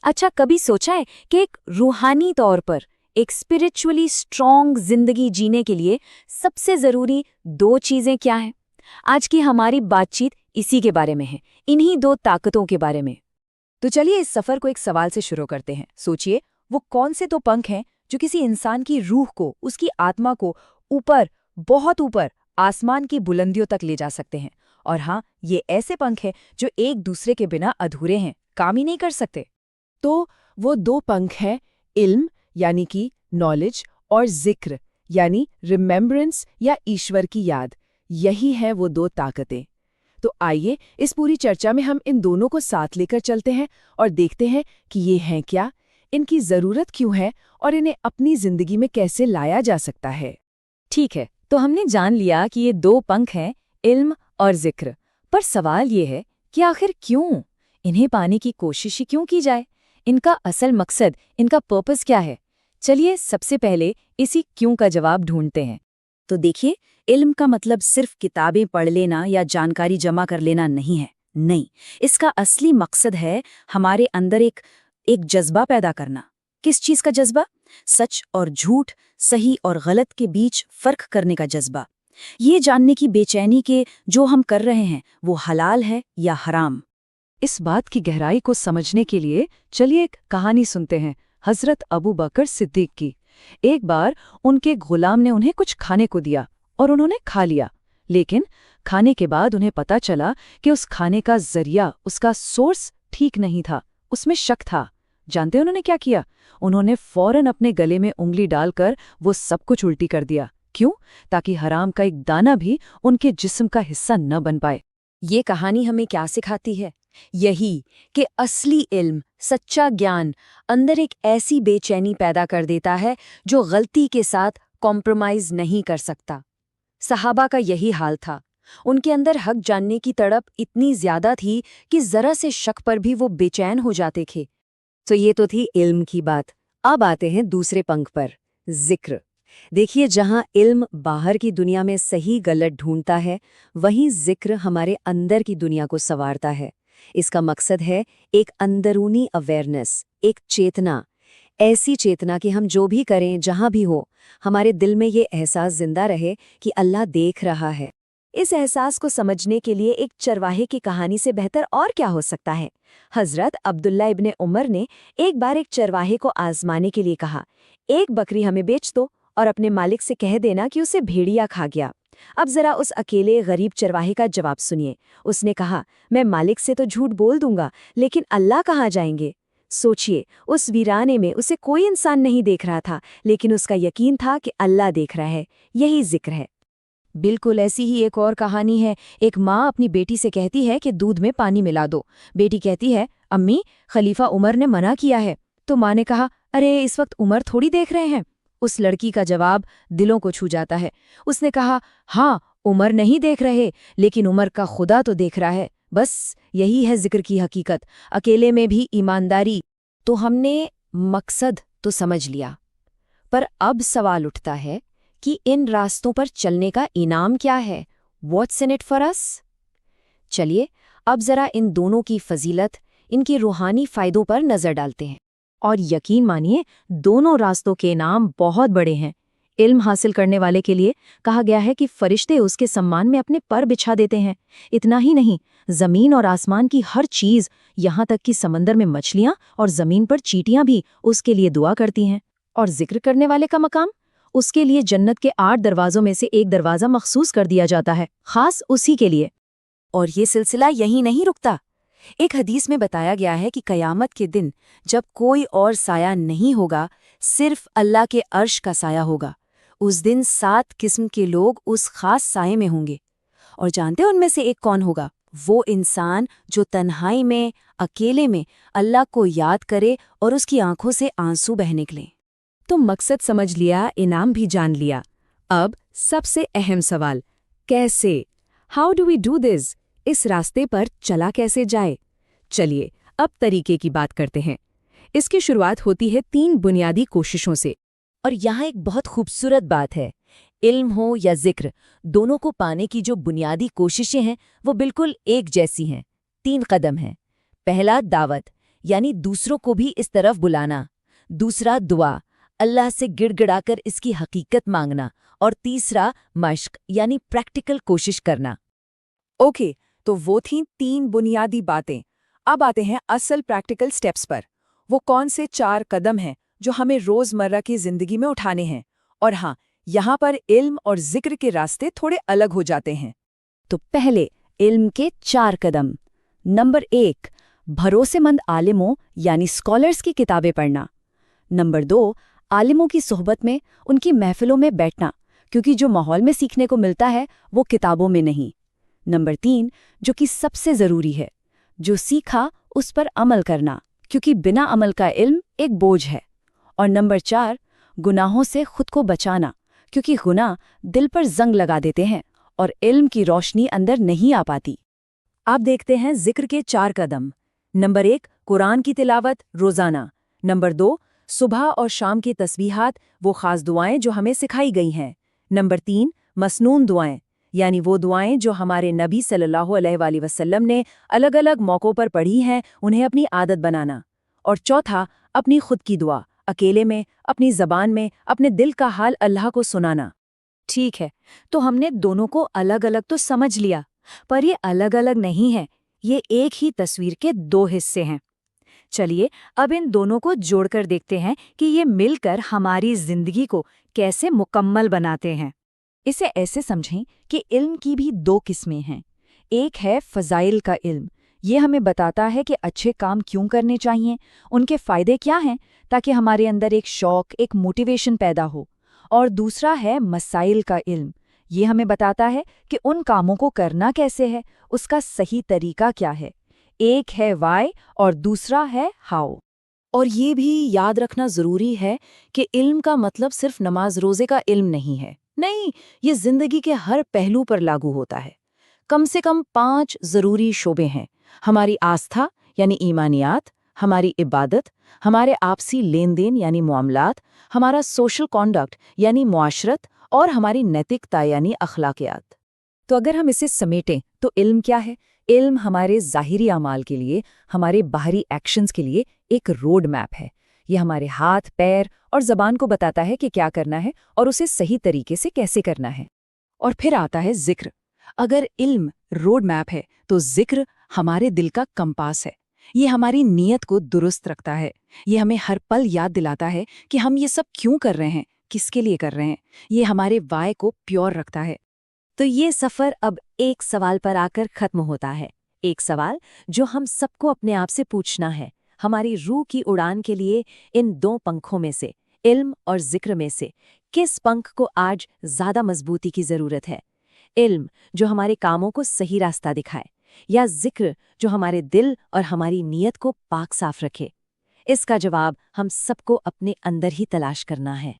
अच्छा, कभी सोचा है कि एक रूहानी तौर पर, एक स्पिरिचुअली स्ट्रॉन्ग जिंदगी जीने के लिए सबसे ज़रूरी दो चीज़ें क्या हैं? आज की हमारी बातचीत इसी के बारे में है, इन्हीं दो ताकतों के बारे में। तो चलिए इस सफर को एक सवाल से शुरू करते हैं। सोचिए, वो कौन से दो पंख हैं जो किसी इंसान की रूह को, उसकी आत्मा को ऊपर, बहुत ऊपर, आसमान की बुलंदियों तक ले जा सकते हैं। और हाँ, ये ऐसे पंख हैं जो एक दूसरे के बिना अधूरे हैं, काम ही नहीं कर सकते। तो वो दो पंख हैं, इल्म यानी कि नॉलेज, और जिक्र यानी रिमेम्बरेंस या ईश्वर की याद। यही है वो दो ताकतें। तो आइए इस पूरी चर्चा में हम इन दोनों को साथ लेकर चलते हैं और देखते हैं कि ये हैं क्या, इनकी ज़रूरत क्यों है और इन्हें अपनी ज़िंदगी में कैसे लाया जा सकता है। ठीक है, तो हमने जान लिया कि ये दो पंख हैं, इल्म और जिक्र। पर सवाल ये है कि आखिर क्यों इन्हें पाने की कोशिश ही क्यों की जाए? इनका असल मकसद, इनका पर्पस क्या है? चलिए सबसे पहले इसी क्यों का जवाब ढूंढते हैं। तो देखिए, इल्म का मतलब सिर्फ किताबें पढ़ लेना या जानकारी जमा कर लेना नहीं है। नहीं, इसका असली मकसद है हमारे अंदर एक जज्बा पैदा करना। किस चीज का जज्बा? सच और झूठ, सही और गलत के बीच फर्क करने का जज्बा। ये जानने की बेचैनी के जो हम कर रहे हैं वो हलाल है या हराम। इस बात की गहराई को समझने के लिए चलिए एक कहानी सुनते हैं, हजरत अबू बकर सिद्दीक की। एक बार उनके गुलाम ने उन्हें कुछ खाने को दिया और उन्होंने खा लिया। लेकिन खाने के बाद उन्हें पता चला कि उस खाने का जरिया, उसका सोर्स ठीक नहीं था, उसमें शक था। जानते हैं उन्होंने क्या किया? उन्होंने फौरन अपने गले में उंगली डालकर वो सब कुछ उल्टी कर दिया। क्यों? ताकि हराम का एक दाना भी उनके जिस्म का हिस्सा न बन पाए। ये कहानी हमें क्या सिखाती है? यही कि असली इल्म, सच्चा ज्ञान अंदर एक ऐसी बेचैनी पैदा कर देता है जो गलती के साथ कॉम्प्रोमाइज नहीं कर सकता। सहाबा का यही हाल था। उनके अंदर हक जानने की तड़प इतनी ज्यादा थी कि जरा से शक पर भी वो बेचैन हो जाते थे। तो ये तो थी इल्म की बात। अब आते हैं दूसरे पंख पर, जिक्र। देखिए, जहां इल्म बाहर की दुनिया में सही गलत ढूंढता है, वहीं जिक्र हमारे अंदर की दुनिया को संवारता है। इसका मकसद है एक अंदरूनी अवेयरनेस, एक चेतना, ऐसी चेतना कि हम जो भी करें, जहां भी हो, हमारे दिल में ये एहसास जिंदा रहे कि अल्लाह देख रहा है। इस एहसास को समझने के लिए एक चरवाहे की कहानी से बेहतर और क्या हो सकता है? हजरत अब्दुल्ला इब्ने उमर ने एक बार एक चरवाहे को आजमाने के लिए कहा, एक बकरी हमें बेच दो और अपने मालिक से कह देना कि उसे भेड़िया खा गया। अब जरा उस अकेले गरीब चरवाहे का जवाब सुनिए। उसने कहा, मैं मालिक से तो झूठ बोल दूंगा, लेकिन अल्लाह कहाँ जाएंगे? सोचिए, उस वीराने में उसे कोई इंसान नहीं देख रहा था, लेकिन उसका यकीन था कि अल्लाह देख रहा है। यही जिक्र है। बिल्कुल ऐसी ही एक और कहानी है। एक माँ अपनी बेटी से कहती है कि दूध में पानी मिला दो। बेटी कहती है, अम्मी, खलीफा उमर ने मना किया है। तो माँ ने कहा, अरे इस वक्त उमर थोड़ी देख रहे हैं। उस लड़की का जवाब दिलों को छू जाता है। उसने कहा, हाँ, उमर नहीं देख रहे, लेकिन उमर का खुदा तो देख रहा है। बस यही है जिक्र की हकीकत, अकेले में भी ईमानदारी। तो हमने मकसद तो समझ लिया, पर अब सवाल उठता है कि इन रास्तों पर चलने का इनाम क्या है? What's in it for us? चलिए अब जरा इन दोनों की फजीलत, इनके रूहानी फायदों पर नजर डालते हैं। और यकीन मानिए, दोनों रास्तों के इनाम बहुत बड़े हैं। इल्म हासिल करने वाले के लिए कहा गया है कि फरिश्ते उसके सम्मान में अपने पर बिछा देते हैं। इतना ही नहीं, जमीन और आसमान की हर चीज, यहाँ तक कि समंदर में मछलियां और जमीन पर चींटियां भी उसके लिए दुआ करती हैं। और जिक्र करने वाले का मकाम, उसके लिए जन्नत के 8 दरवाजों में से एक दरवाजा मखसूस कर दिया जाता है, खास उसी के लिए। और ये सिलसिला यहीं नहीं रुकता। एक हदीस में बताया गया है कि कयामत के दिन जब कोई और साया नहीं होगा, सिर्फ अल्लाह के अर्श का साया होगा, उस दिन 7 किस्म के लोग उस खास साये में होंगे। और जानते हैं उनमें से एक कौन होगा? वो इंसान जो तन्हाई में, अकेले में अल्लाह को याद करे और उसकी आंखों से आंसू बह निकले। तो मकसद समझ लिया, इनाम भी जान लिया। अब सबसे अहम सवाल, कैसे? How do we do this? इस रास्ते पर चला कैसे जाए? चलिए अब तरीके की बात करते हैं। इसकी शुरुआत होती है 3 बुनियादी कोशिशों से। और यहाँ एक बहुत खूबसूरत बात है, इल्म हो या जिक्र, दोनों को पाने की जो बुनियादी कोशिशें हैं वो बिल्कुल एक जैसी हैं। 3 कदम हैं। पहला, दावत, यानी दूसरों को भी इस तरफ बुलाना। दूसरा दुआ, अल्लाह से गिड़गिड़ा कर इसकी हकीकत मांगना। और तीसरा मश्क, यानी प्रैक्टिकल कोशिश करना। ओके, तो वो थीं 3 बुनियादी बातें। अब आते हैं असल प्रैक्टिकल स्टेप्स पर। वो कौन से 4 कदम हैं जो हमें रोज़मर्रा की ज़िंदगी में उठाने हैं? और हाँ, यहाँ पर इल्म और ज़िक्र के रास्ते थोड़े अलग हो जाते हैं। तो पहले इल्म के 4 कदम। नंबर 1, भरोसेमंद आलिमों यानी स्कॉलर्स की किताबें पढ़ना। नंबर 2, आलिमों की सोहबत में, उनकी महफिलों में बैठना, क्योंकि जो माहौल में सीखने को मिलता है वो किताबों में नहीं। नंबर 3, जो कि सबसे ज़रूरी है, जो सीखा उस पर अमल करना, क्योंकि बिना अमल का इल्म एक बोझ है। और नंबर 4, गुनाहों से खुद को बचाना, क्योंकि गुनाह दिल पर जंग लगा देते हैं और इल्म की रोशनी अंदर नहीं आ पाती। आप देखते हैं जिक्र के 4 कदम। नंबर 1, कुरान की तिलावत रोज़ाना। नंबर 2, सुबह और शाम की तस्बीहात, वो खास दुआएं जो हमें सिखाई गई हैं। नंबर 3, मसनून दुआएं, यानी वो दुआएं जो हमारे नबी सल्लल्लाहु अलैहि वसल्लम ने अलग अलग मौक़ों पर पढ़ी हैं, उन्हें अपनी आदत बनाना। और चौथा, अपनी खुद की दुआ, अकेले में, अपनी ज़बान में, अपने दिल का हाल अल्लाह को सुनाना। ठीक है, तो हमने दोनों को अलग अलग तो समझ लिया, पर ये अलग अलग नहीं है, ये एक ही तस्वीर के 2 हिस्से हैं। चलिए अब इन दोनों को जोड़कर देखते हैं कि ये मिलकर हमारी जिंदगी को कैसे मुकम्मल बनाते हैं। इसे ऐसे समझें कि इल्म की भी 2 किस्में हैं। एक है फ़ज़ाइल का इल्म, ये हमें बताता है कि अच्छे काम क्यों करने चाहिए, उनके फ़ायदे क्या हैं, ताकि हमारे अंदर एक शौक़, एक मोटिवेशन पैदा हो। और दूसरा है मसाइल का इल्म, ये हमें बताता है कि उन कामों को करना कैसे है, उसका सही तरीका क्या है। एक है वाई और दूसरा है हाउ। और ये भी याद रखना ज़रूरी है कि इल्म का मतलब सिर्फ नमाज रोज़े का इल्म नहीं है। नहीं, ये ज़िंदगी के हर पहलू पर लागू होता है। कम से कम 5 ज़रूरी शोबे हैं: हमारी आस्था यानी ईमानियात, हमारी इबादत, हमारे आपसी लेन देन यानी मामलात, हमारा सोशल कॉन्डक्ट यानी मुआशरत, और हमारी नैतिकता यानी अखलाकियात। तो अगर हम इसे समेटें तो इल्म क्या है? इल्म हमारे ज़ाहिरी अमाल के लिए, हमारे बाहरी एक्शंस के लिए एक रोड मैप है। ये हमारे हाथ, पैर और ज़बान को बताता है कि क्या करना है और उसे सही तरीके से कैसे करना है। और फिर आता है ज़िक्र। अगर इल्म रोड मैप है तो ज़िक्र हमारे दिल का कंपास है। ये हमारी नीयत को दुरुस्त रखता है। ये हमें हर पल याद दिलाता है कि हम ये सब क्यों कर रहे हैं, किसके लिए कर रहे हैं। ये हमारे वाय को प्योर रखता है। तो ये सफ़र अब एक सवाल पर आकर ख़त्म होता है। एक सवाल जो हम सबको अपने आप से पूछना है। हमारी रूह की उड़ान के लिए इन 2 पंखों में से, इल्म और ज़िक्र में से, किस पंख को आज ज़्यादा मजबूती की ज़रूरत है? इल्म जो हमारे कामों को सही रास्ता दिखाए, या ज़िक्र जो हमारे दिल और हमारी नीयत को पाक साफ रखे? इसका जवाब हम सबको अपने अंदर ही तलाश करना है।